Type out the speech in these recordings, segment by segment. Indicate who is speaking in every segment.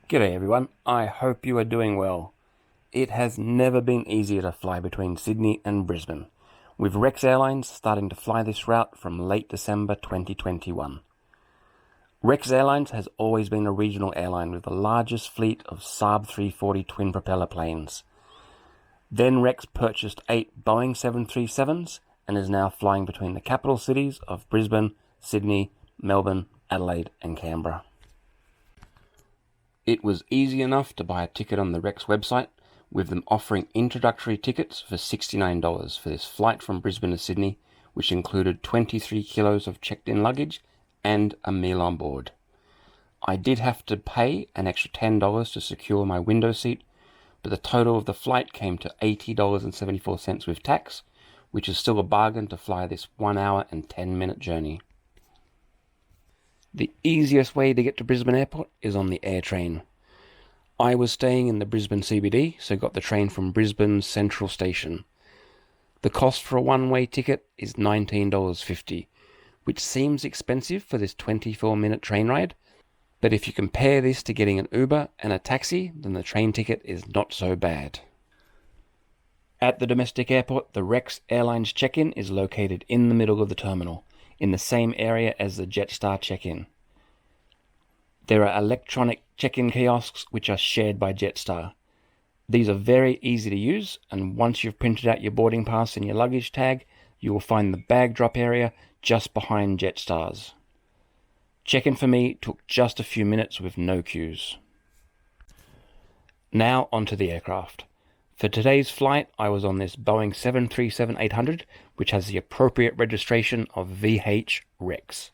Speaker 1: G'day everyone, I hope you are doing well. It has never been easier to fly between Sydney and Brisbane, with Rex Airlines starting to fly this route from late December 2021. Rex Airlines has always been a regional airline with the largest fleet of Saab 340 twin-propeller planes. Then Rex purchased 8 Boeing 737s and is now flying between the capital cities of Brisbane, Sydney, Melbourne, Adelaide and Canberra. It was easy enough to buy a ticket on the Rex website, with them offering introductory tickets for $69 for this flight from Brisbane to Sydney, which included 23 kilos of checked-in luggage and a meal on board. I did have to pay an extra $10 to secure my window seat, but the total of the flight came to $80.74 with tax, which is still a bargain to fly this 1 hour and 10-minute journey. The easiest way to get to Brisbane Airport is on the air train. I was staying in the Brisbane CBD, so got the train from Brisbane Central Station. The cost for a one-way ticket is $19.50, which seems expensive for this 24-minute train ride, but if you compare this to getting an Uber and a taxi, then the train ticket is not so bad. At the domestic airport, the Rex Airlines check-in is located in the middle of the terminal, in the same area as the Jetstar check-in. There are electronic check-in kiosks which are shared by Jetstar. These are very easy to use, and once you've printed out your boarding pass and your luggage tag, you will find the bag drop area just behind Jetstar's. Check-in for me took just a few minutes with no queues. Now onto the aircraft. For today's flight, I was on this Boeing 737-800, which has the appropriate registration of VH-Rex.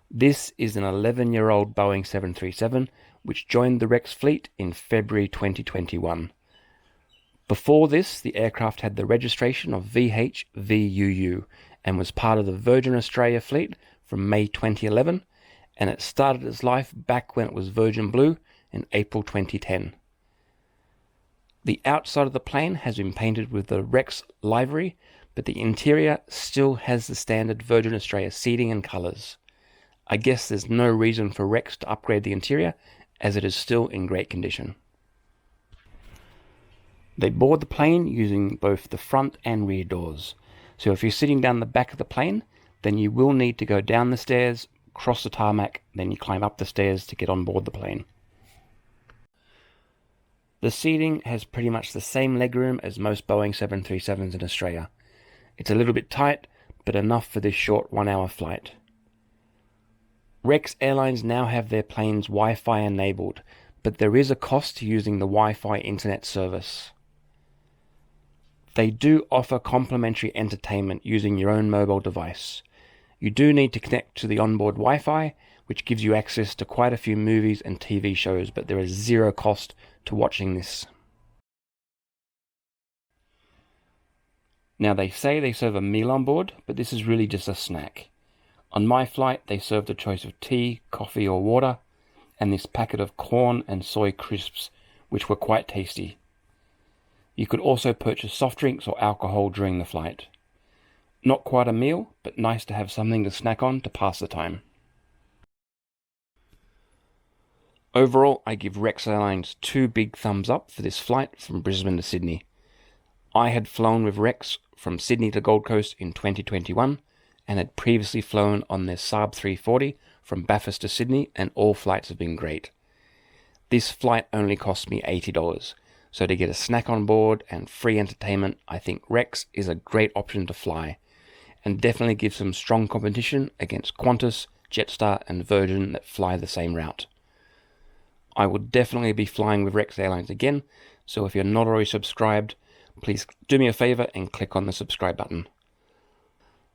Speaker 1: This is an 11-year-old Boeing 737, which joined the Rex fleet in February 2021. Before this, the aircraft had the registration of VH-VUU and was part of the Virgin Australia fleet from May 2011, and it started its life back when it was Virgin Blue in April 2010. The outside of the plane has been painted with the Rex livery, but the interior still has the standard Virgin Australia seating and colours. I guess there's no reason for Rex to upgrade the interior, as it is still in great condition. They board the plane using both the front and rear doors, so if you're sitting down the back of the plane, then you will need to go down the stairs, cross the tarmac, then you climb up the stairs to get on board the plane. The seating has pretty much the same legroom as most Boeing 737s in Australia. It's a little bit tight, but enough for this short 1 hour flight. Rex Airlines now have their planes Wi-Fi enabled, but there is a cost to using the Wi-Fi internet service. They do offer complimentary entertainment using your own mobile device. You do need to connect to the onboard Wi-Fi, which gives you access to quite a few movies and TV shows, but there is zero cost to watching this. Now they say they serve a meal on board, but this is really just a snack. On my flight, they served a choice of tea, coffee or water, and this packet of corn and soy crisps, which were quite tasty. You could also purchase soft drinks or alcohol during the flight. Not quite a meal, but nice to have something to snack on to pass the time. Overall, I give Rex Airlines 2 big thumbs up for this flight from Brisbane to Sydney. I had flown with Rex from Sydney to Gold Coast in 2021 and had previously flown on their Saab 340 from Bathurst to Sydney, and all flights have been great. This flight only cost me $80, so to get a snack on board and free entertainment, I think Rex is a great option to fly, and definitely gives some strong competition against Qantas, Jetstar and Virgin that fly the same route. I will definitely be flying with Rex Airlines again, so if you're not already subscribed, please do me a favor and click on the subscribe button.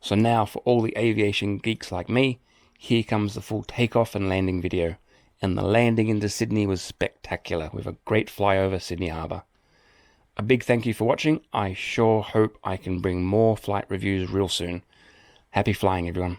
Speaker 1: So now for all the aviation geeks like me, here comes the full takeoff and landing video, and the landing into Sydney was spectacular with a great flyover Sydney Harbour. A big thank you for watching. I sure hope I can bring more flight reviews real soon. Happy flying everyone.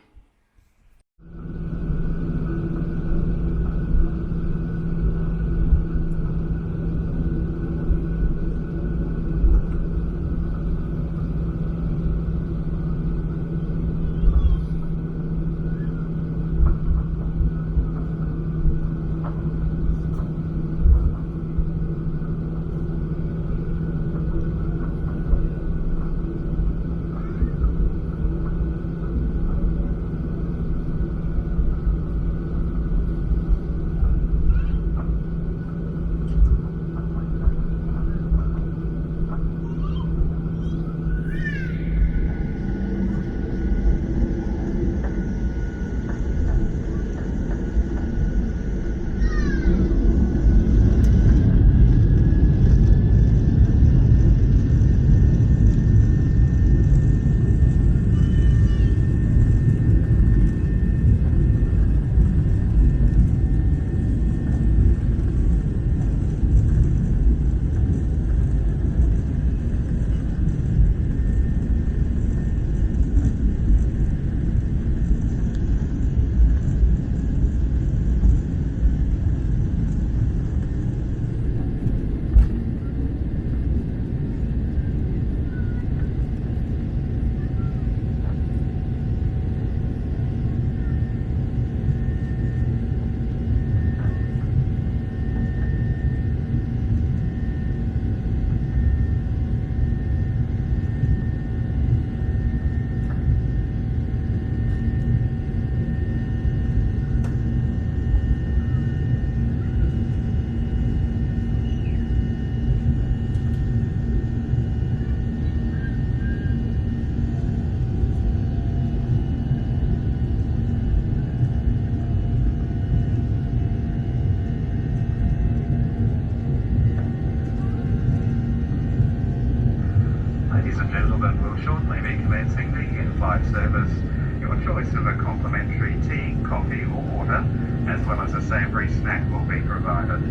Speaker 2: will shortly be commencing the in-flight service. Your choice of a complimentary tea, coffee or water, as well as a savoury snack will be provided.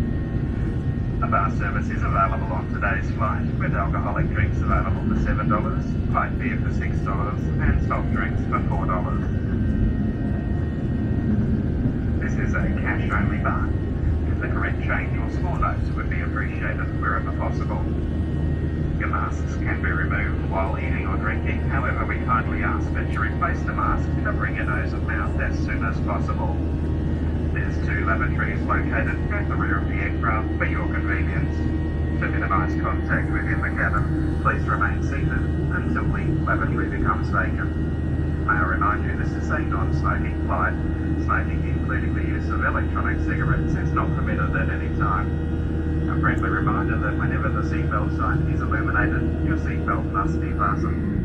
Speaker 2: A bar service is available on today's flight, with alcoholic drinks available for $7, light beer for $6 and soft drinks for $4. This is a cash-only bar. If the correct change or small notes would be appreciated wherever possible. Your masks can be removed while eating or drinking, however we kindly ask that you replace the mask covering your nose and mouth as soon as possible. There's 2 lavatories located at the rear of the aircraft for your convenience. To minimise contact within the cabin, please remain seated until the lavatory becomes vacant. May I remind you this is a non-smoking flight. Smoking, including the use of electronic cigarettes, is not permitted at any time. A friendly reminder that whenever the seatbelt sign is illuminated, your seatbelt must be fastened.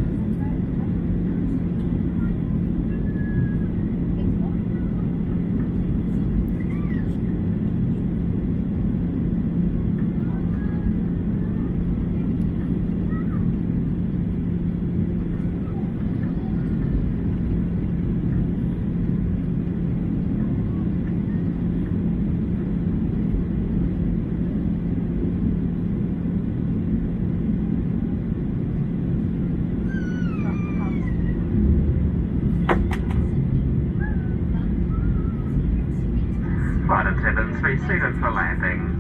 Speaker 2: Flight attendants, be seated for landing.